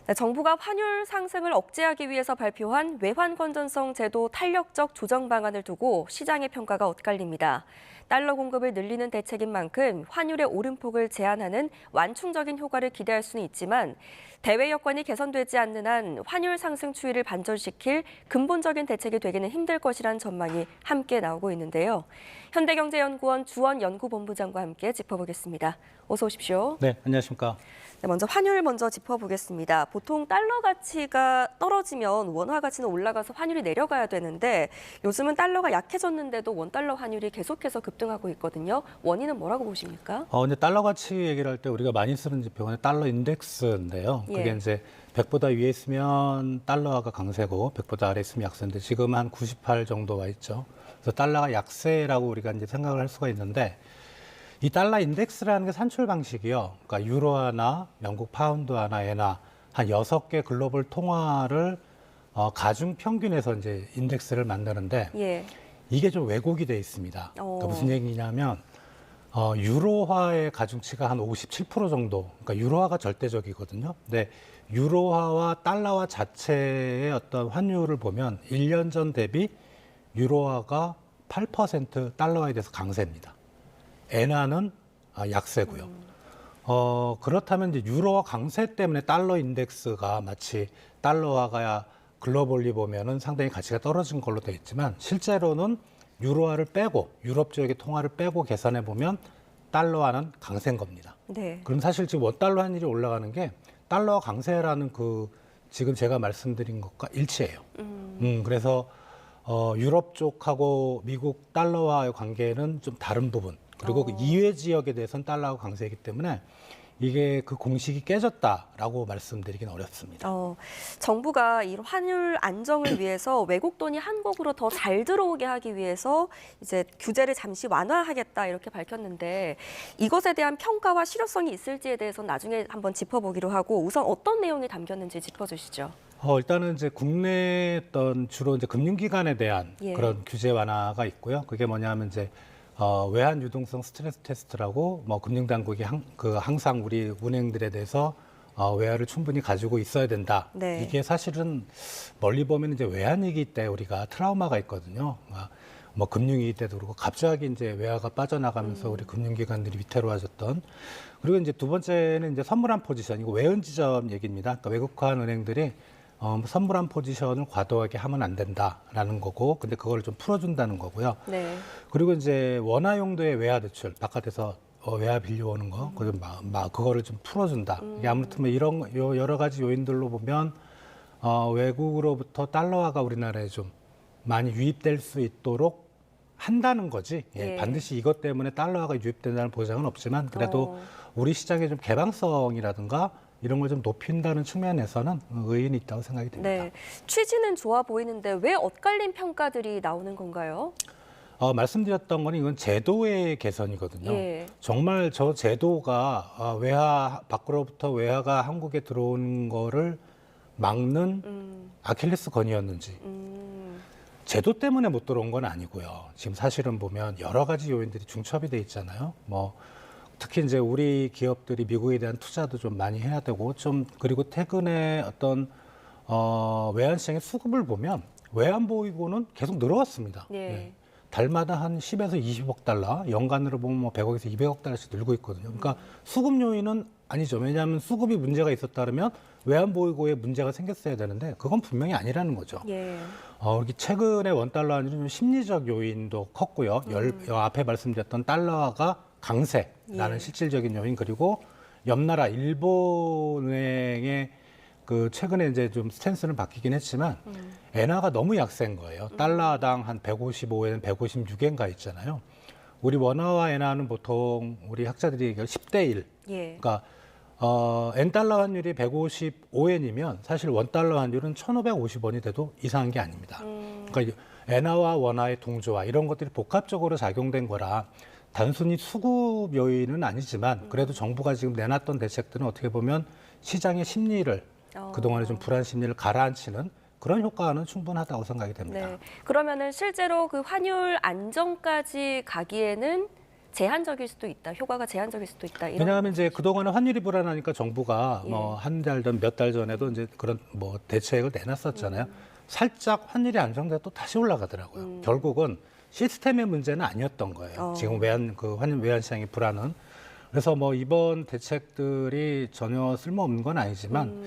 네, 정부가 환율 상승을 억제하기 위해서 발표한 외환 건전성 제도 탄력적 조정 방안을 두고 시장의 평가가 엇갈립니다. 달러 공급을 늘리는 대책인 만큼 환율의 오름폭을 제한하는 완충적인 효과를 기대할 수는 있지만 대외 여건이 개선되지 않는 한 환율 상승 추이를 반전시킬 근본적인 대책이 되기는 힘들 것이란 전망이 함께 나오고 있는데요. 현대경제연구원 주원 연구본부장과 함께 짚어보겠습니다. 어서 오십시오. 네, 안녕하십니까. 네, 먼저 환율 먼저 짚어보겠습니다. 보통 달러 가치가 떨어지면 원화 가치는 올라가서 환율이 내려가야 되는데 요즘은 달러가 약해졌는데도 원달러 환율이 계속해서 급등하고 있거든요. 원인은 뭐라고 보십니까? 근데 달러 가치 얘기를 할 때 우리가 많이 쓰는 지표가 달러 인덱스인데요. 그게 예. 이제 100보다 위에 있으면 달러가 강세고 100보다 아래 있으면 약세인데 지금 한 98 정도 와 있죠. 그래서 달러가 약세라고 우리가 이제 생각을 할 수가 있는데 이 달러 인덱스라는 게 산출 방식이요. 그러니까 유로화나 영국 파운드화나 엔화 한 6개 글로벌 통화를 가중 평균해서 이제 인덱스를 만드는데 예. 이게 좀 왜곡이 돼 있습니다. 그러니까 무슨 얘기냐면 유로화의 가중치가 한 57% 정도. 그러니까 유로화가 절대적이거든요. 근데 유로화와 달러화 자체의 어떤 환율을 보면 1년 전 대비 유로화가 8% 달러화에 대해서 강세입니다. 엔화는 약세고요. 그렇다면 이제 유로화 강세 때문에 달러 인덱스가 마치 달러화가 글로벌리 보면은 상당히 가치가 떨어진 걸로 되어 있지만 실제로는 유로화를 빼고 유럽 지역의 통화를 빼고 계산해 보면 달러화는 강세인 겁니다. 네. 그럼 사실 지금 원달러 환율이 올라가는 게 달러 강세라는 그 지금 제가 말씀드린 것과 일치해요. 그래서 유럽 쪽하고 미국 달러와의 관계는 좀 다른 부분. 그리고 그 이외 지역에 대해서는 달러가 강세이기 때문에 이게 그 공식이 깨졌다라고 말씀드리긴 어렵습니다. 정부가 이 환율 안정을 위해서 외국 돈이 한국으로 더 잘 들어오게 하기 위해서 이제 규제를 잠시 완화하겠다 이렇게 밝혔는데 이것에 대한 평가와 실효성이 있을지에 대해서는 나중에 한번 짚어보기로 하고 우선 어떤 내용이 담겼는지 짚어주시죠. 일단은 이제 국내 어떤 주로 이제 금융기관에 대한 예. 그런 규제 완화가 있고요. 그게 뭐냐면 이제 외환 유동성 스트레스 테스트라고 뭐 금융당국이 항상 우리 은행들에 대해서 외화를 충분히 가지고 있어야 된다. 네. 이게 사실은 멀리 보면 이제 외환위기 때 우리가 트라우마가 있거든요. 뭐 금융위기 때도 그렇고 갑자기 이제 외화가 빠져나가면서 우리 금융기관들이 위태로워졌던. 그리고 이제 두 번째는 이제 선물한 포지션, 이거 외연 지점 얘기입니다. 그러니까 외국화한 은행들이 선물한 포지션을 과도하게 하면 안 된다라는 거고, 근데 그걸 좀 풀어준다는 거고요. 네. 그리고 이제 원화 용도의 외화 대출, 바깥에서 외화 빌려오는 거, 그거를 좀 풀어준다. 이게 아무튼 뭐 이런 여러 가지 요인들로 보면 외국으로부터 달러화가 우리나라에 좀 많이 유입될 수 있도록 한다는 거지. 예. 반드시 이것 때문에 달러화가 유입된다는 보장은 없지만 그래도 우리 시장의 좀 개방성이라든가 이런 걸 좀 높인다는 측면에서는 의의는 있다고 생각이 됩니다. 네. 취지는 좋아 보이는데 왜 엇갈린 평가들이 나오는 건가요? 말씀드렸던 거는 이건 제도의 개선이거든요. 예. 정말 저 제도가 외화 밖으로부터 외화가 한국에 들어오는 거를 막는 아킬레스건이었는지 제도 때문에 못 들어온 건 아니고요. 지금 사실은 보면 여러 가지 요인들이 중첩이 돼 있잖아요. 뭐 특히 이제 우리 기업들이 미국에 대한 투자도 좀 많이 해야 되고 그리고 최근에 어떤 외환 시장의 수급을 보면 외환 보유고는 계속 늘어왔습니다. 예. 네. 달마다 한 10에서 20억 달러, 연간으로 보면 뭐 100억에서 200억 달러씩 늘고 있거든요. 그러니까 수급 요인은 아니죠. 왜냐하면 수급이 문제가 있었다면 외환 보유고에 문제가 생겼어야 되는데 그건 분명히 아니라는 거죠. 예. 이렇게 최근에 원달러 환율은 좀 심리적 요인도 컸고요. 앞에 말씀드렸던 달러가 강세라는 실질적인 요인, 그리고 옆나라 일본은행의 그 최근에 이제 좀 스탠스는 바뀌긴 했지만 엔화가 너무 약세인 거예요. 달러당 한 155엔, 156엔 가 있잖아요. 우리 원화와 엔화는 보통 우리 학자들이 얘기할 10대 1. 예. 그러니까 엔달러 환율이 155엔이면 사실 원달러 환율은 1,550원이 돼도 이상한 게 아닙니다. 그러니까 엔화와 원화의 동조화 이런 것들이 복합적으로 작용된 거라 단순히 수급 요인은 아니지만 그래도 정부가 지금 내놨던 대책들은 어떻게 보면 시장의 심리를 그동안에 좀 불안 심리를 가라앉히는 그런 효과는 충분하다고 생각이 됩니다. 네. 그러면은 실제로 그 환율 안정까지 가기에는 제한적일 수도 있다, 효과가 제한적일 수도 있다. 이런 왜냐하면 이제 그동안은 환율이 불안하니까 정부가 예. 뭐 한 달 전, 몇 달 전에도 이제 그런 뭐 대책을 내놨었잖아요. 살짝 환율이 안정돼 또 다시 올라가더라고요. 결국은 시스템의 문제는 아니었던 거예요. 지금 환율 외환 시장의 불안은. 그래서 뭐 이번 대책들이 전혀 쓸모없는 건 아니지만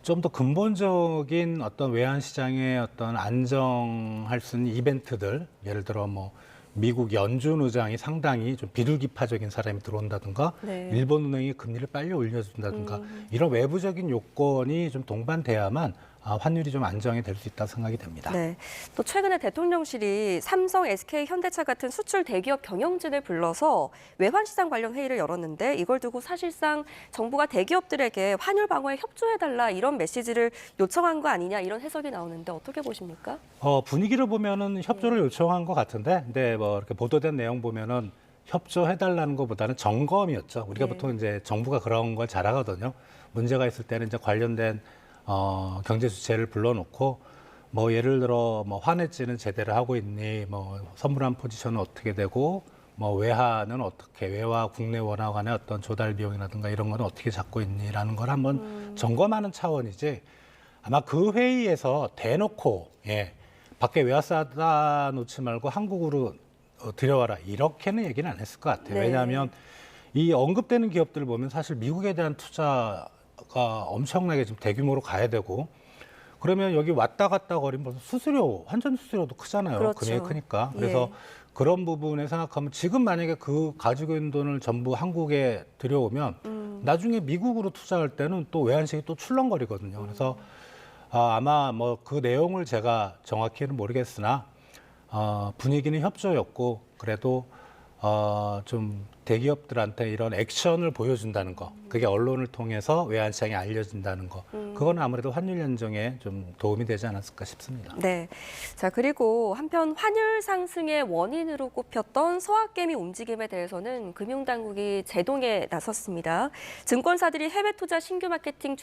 좀 더 근본적인 어떤 외환 시장의 어떤 안정할 수 있는 이벤트들, 예를 들어 뭐 미국 연준 의장이 상당히 좀 비둘기파적인 사람이 들어온다든가, 네. 일본 은행이 금리를 빨리 올려준다든가, 이런 외부적인 요건이 좀 동반돼야만 환율이 좀 안정이 될 수 있다 생각이 됩니다. 네. 또 최근에 대통령실이 삼성, SK, 현대차 같은 수출 대기업 경영진을 불러서 외환시장 관련 회의를 열었는데 이걸 두고 사실상 정부가 대기업들에게 환율 방어에 협조해달라 이런 메시지를 요청한 거 아니냐 이런 해석이 나오는데 어떻게 보십니까? 분위기를 보면은 협조를 요청한 것 같은데, 근데 뭐 이렇게 보도된 내용 보면은 협조해달라는 것보다는 점검이었죠. 우리가 네. 보통 이제 정부가 그런 걸 잘하거든요. 문제가 있을 때는 이제 관련된 경제 주체를 불러놓고 뭐 예를 들어 뭐 환해지는 제대로 하고 있니, 뭐 선물한 포지션은 어떻게 되고, 뭐 외화는 어떻게, 외화 국내 원화 간의 어떤 조달 비용이라든가 이런 거는 어떻게 잡고 있니라는 걸 한번 점검하는 차원이지, 아마 그 회의에서 대놓고 밖에 외화 싸다 놓지 말고 한국으로 들여와라 이렇게는 얘기는 안 했을 것 같아요. 네. 왜냐하면 이 언급되는 기업들을 보면 사실 미국에 대한 투자가 엄청나게 지금 대규모로 가야 되고, 그러면 여기 왔다 갔다 거리면 수수료, 환전 수수료도 크잖아요. 그렇죠. 금액이 크니까. 그래서 예. 그런 부분에 생각하면 지금 만약에 그 가지고 있는 돈을 전부 한국에 들여오면 나중에 미국으로 투자할 때는 또 외환식이 또 출렁거리거든요. 그래서 아마 뭐 그 내용을 제가 정확히는 모르겠으나 분위기는 협조였고, 그래도 좀 대기업들한테 이런 액션을 보여준다는 거, 그게 언론을 통해서 외환시장에 알려진다는 거, 그건 아무래도 환율 안정에 좀 도움이 되지 않았을까 싶습니다. 네. 자, 그리고 한편 환율 상승의 원인으로 꼽혔던 서학개미 움직임에 대해서는 금융당국이 제동에 나섰습니다. 증권사들이 해외 투자 신규 마케팅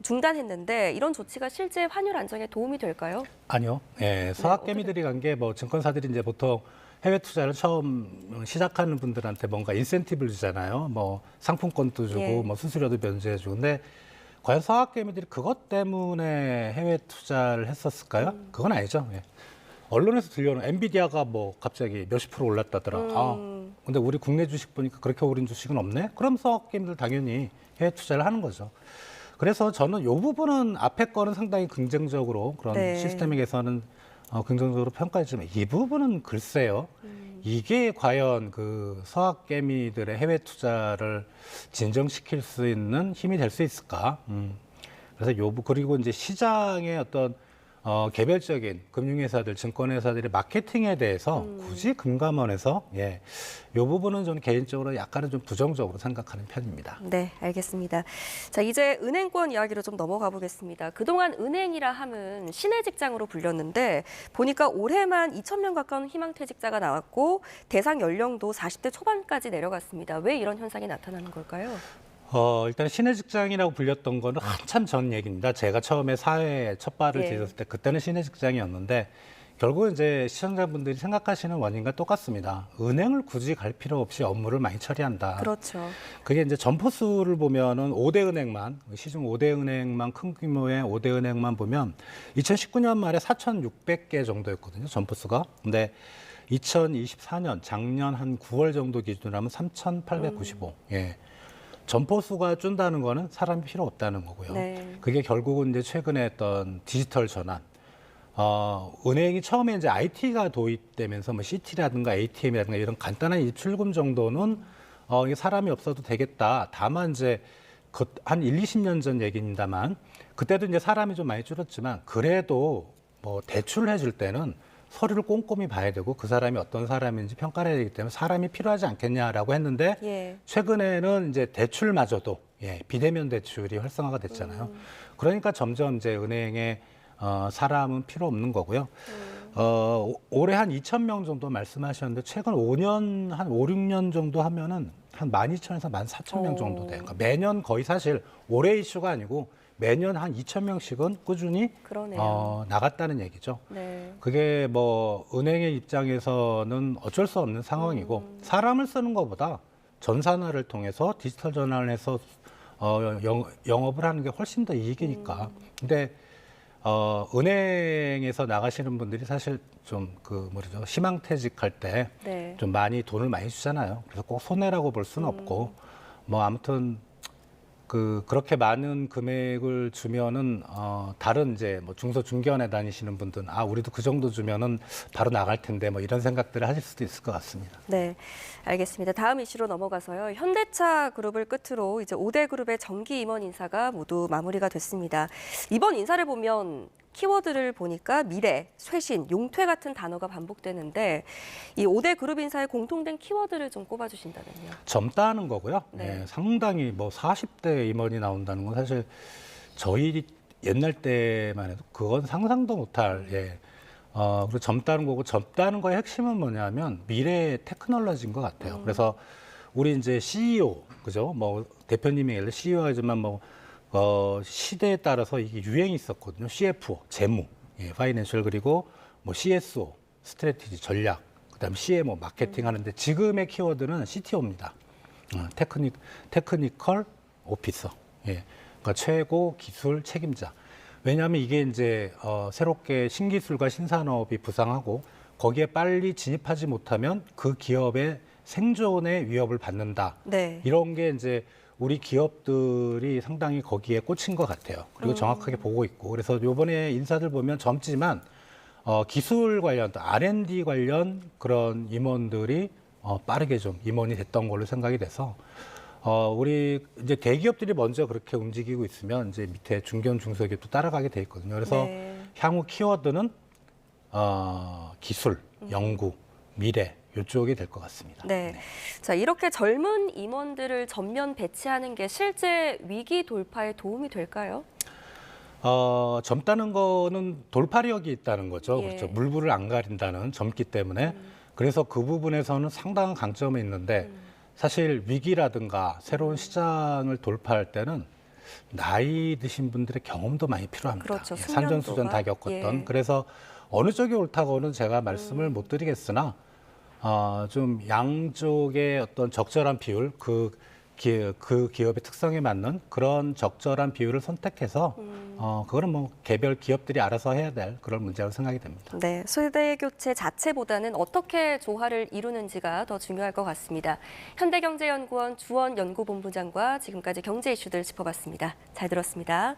중단했는데 이런 조치가 실제 환율 안정에 도움이 될까요? 아니요. 서학개미들이 간 게 뭐 증권사들이 이제 보통 해외 투자를 처음 시작하는 분들한테 뭔가 인센티브를 주잖아요. 뭐 상품권도 주고, 예. 뭐 수수료도 변제해주고. 근데 과연 서학개미들이 그것 때문에 해외 투자를 했었을까요? 그건 아니죠. 언론에서 들려오는 엔비디아가 뭐 갑자기 몇십 프로 올랐다더라. 근데 우리 국내 주식 보니까 그렇게 오른 주식은 없네? 그럼 서학개미들 당연히 해외 투자를 하는 거죠. 그래서 저는 이 부분은 앞에 거는 상당히 긍정적으로 그런 네. 시스템에 개선은 긍정적으로 평가했지만 이 부분은 글쎄요. 이게 과연 그 서학개미들의 해외 투자를 진정시킬 수 있는 힘이 될 수 있을까? 그래서 그리고 이제 시장의 어떤 개별적인 금융회사들, 증권회사들의 마케팅에 대해서 굳이 금감원에서 이 부분은 저는 개인적으로 약간은 좀 부정적으로 생각하는 편입니다. 네, 알겠습니다. 자, 이제 은행권 이야기로 좀 넘어가 보겠습니다. 그동안 은행이라 함은 신의 직장으로 불렸는데 보니까 올해만 2,000명 가까운 희망퇴직자가 나왔고 대상 연령도 40대 초반까지 내려갔습니다. 왜 이런 현상이 나타나는 걸까요? 일단 신의 직장이라고 불렸던 거는 한참 전 얘기입니다. 제가 처음에 사회에 첫 발을 예. 디뎠을 때 그때는 신의 직장이었는데, 결국은 이제 시청자분들이 생각하시는 원인과 똑같습니다. 은행을 굳이 갈 필요 없이 업무를 많이 처리한다. 그렇죠. 그게 이제 점포수를 보면은 5대 은행만, 시중 5대 은행만, 큰 규모의 5대 은행만 보면 2019년 말에 4,600개 정도였거든요, 점포수가. 근데 2024년 작년 한 9월 정도 기준으로 하면 3,895. 점포수가 준다는 거는 사람이 필요 없다는 거고요. 네. 그게 결국은 이제 최근에 했던 디지털 전환. 은행이 처음에 이제 IT가 도입되면서 뭐 CT라든가 ATM이라든가 이런 간단한 입출금 정도는 이게 사람이 없어도 되겠다. 다만 이제 한 1, 20년 전 얘기입니다만, 그때도 이제 사람이 좀 많이 줄었지만 그래도 뭐 대출을 해줄 때는 서류를 꼼꼼히 봐야 되고 그 사람이 어떤 사람인지 평가를 해야 되기 때문에 사람이 필요하지 않겠냐라고 했는데, 예. 최근에는 이제 대출마저도 비대면 대출이 활성화가 됐잖아요. 그러니까 점점 이제 은행에 사람은 필요 없는 거고요. 올해 한 2,000명 정도 말씀하셨는데 최근 5년, 한 5, 6년 정도 하면은 한 12,000에서 14,000명 정도 돼요. 그러니까 매년 거의 사실 올해 이슈가 아니고 매년 한 2,000명씩은 꾸준히 그러네요. 나갔다는 얘기죠. 네. 그게 뭐 은행의 입장에서는 어쩔 수 없는 상황이고 사람을 쓰는 것보다 전산화를 통해서 디지털 전환을 해서 영업을 하는 게 훨씬 더 이익이니까. 근데 은행에서 나가시는 분들이 사실 좀 그 뭐죠 희망퇴직할 때 네. 좀 많이 돈을 많이 주잖아요. 그래서 꼭 손해라고 볼 수는 없고 뭐 아무튼 그렇게 많은 금액을 주면은 다른 이제 뭐 중소중견에 다니시는 분들은 우리도 그 정도 주면은 바로 나갈 텐데 뭐 이런 생각들을 하실 수도 있을 것 같습니다. 네, 알겠습니다. 다음 이슈로 넘어가서요. 현대차 그룹을 끝으로 이제 5대 그룹의 정기 임원 인사가 모두 마무리가 됐습니다. 이번 인사를 보면 키워드를 보니까 미래, 쇄신, 용퇴 같은 단어가 반복되는데 이 5대 그룹 인사의 공통된 키워드를 좀 꼽아주신다면요. 젊다는 거고요. 네. 네, 상당히 뭐 40대 임원이 나온다는 건 사실 저희 옛날 때만 해도 그건 상상도 못할 그리고 젊다는 거고 젊다는 거의 핵심은 뭐냐면 미래 테크놀로지인 것 같아요. 그래서 우리 이제 CEO 그죠? 뭐 대표님이 예를 CEO이지만 뭐 시대에 따라서 이게 유행이 있었거든요. CFO, 재무, 파이낸셜 그리고 뭐 CSO, 스트래티지, 전략, 그다음에 CMO, 마케팅 하는데 지금의 키워드는 CTO입니다. 테크니컬 오피서. 그러니까 최고 기술 책임자. 왜냐하면 이게 이제 새롭게 신기술과 신산업이 부상하고 거기에 빨리 진입하지 못하면 그 기업의 생존의 위협을 받는다. 네. 이런 게 이제 우리 기업들이 상당히 거기에 꽂힌 것 같아요. 그리고 정확하게 보고 있고. 그래서 요번에 인사들 보면 젊지만 기술 관련, 또 R&D 관련 그런 임원들이 빠르게 좀 임원이 됐던 걸로 생각이 돼서 우리 이제 대기업들이 먼저 그렇게 움직이고 있으면 이제 밑에 중견 중소기업도 따라가게 돼 있거든요. 그래서 네. 향후 키워드는 기술, 연구, 미래 이쪽이 될 것 같습니다. 네. 자, 이렇게 젊은 임원들을 전면 배치하는 게 실제 위기 돌파에 도움이 될까요? 젊다는 거는 돌파력이 있다는 거죠. 예. 그렇죠. 물불을 안 가린다는 젊기 때문에. 그래서 그 부분에서는 상당한 강점이 있는데 사실 위기라든가 새로운 시장을 돌파할 때는 나이 드신 분들의 경험도 많이 필요합니다. 그렇죠. 산전수전 다 겪었던. 예. 그래서 어느 쪽이 옳다고는 제가 말씀을 못 드리겠으나 좀 양쪽의 어떤 적절한 비율, 그 기업의 특성에 맞는 그런 적절한 비율을 선택해서 그거는 뭐 개별 기업들이 알아서 해야 될 그런 문제라고 생각이 됩니다. 네, 세대 교체 자체보다는 어떻게 조화를 이루는지가 더 중요할 것 같습니다. 현대경제연구원 주원 연구본부장과 지금까지 경제 이슈들 짚어봤습니다. 잘 들었습니다.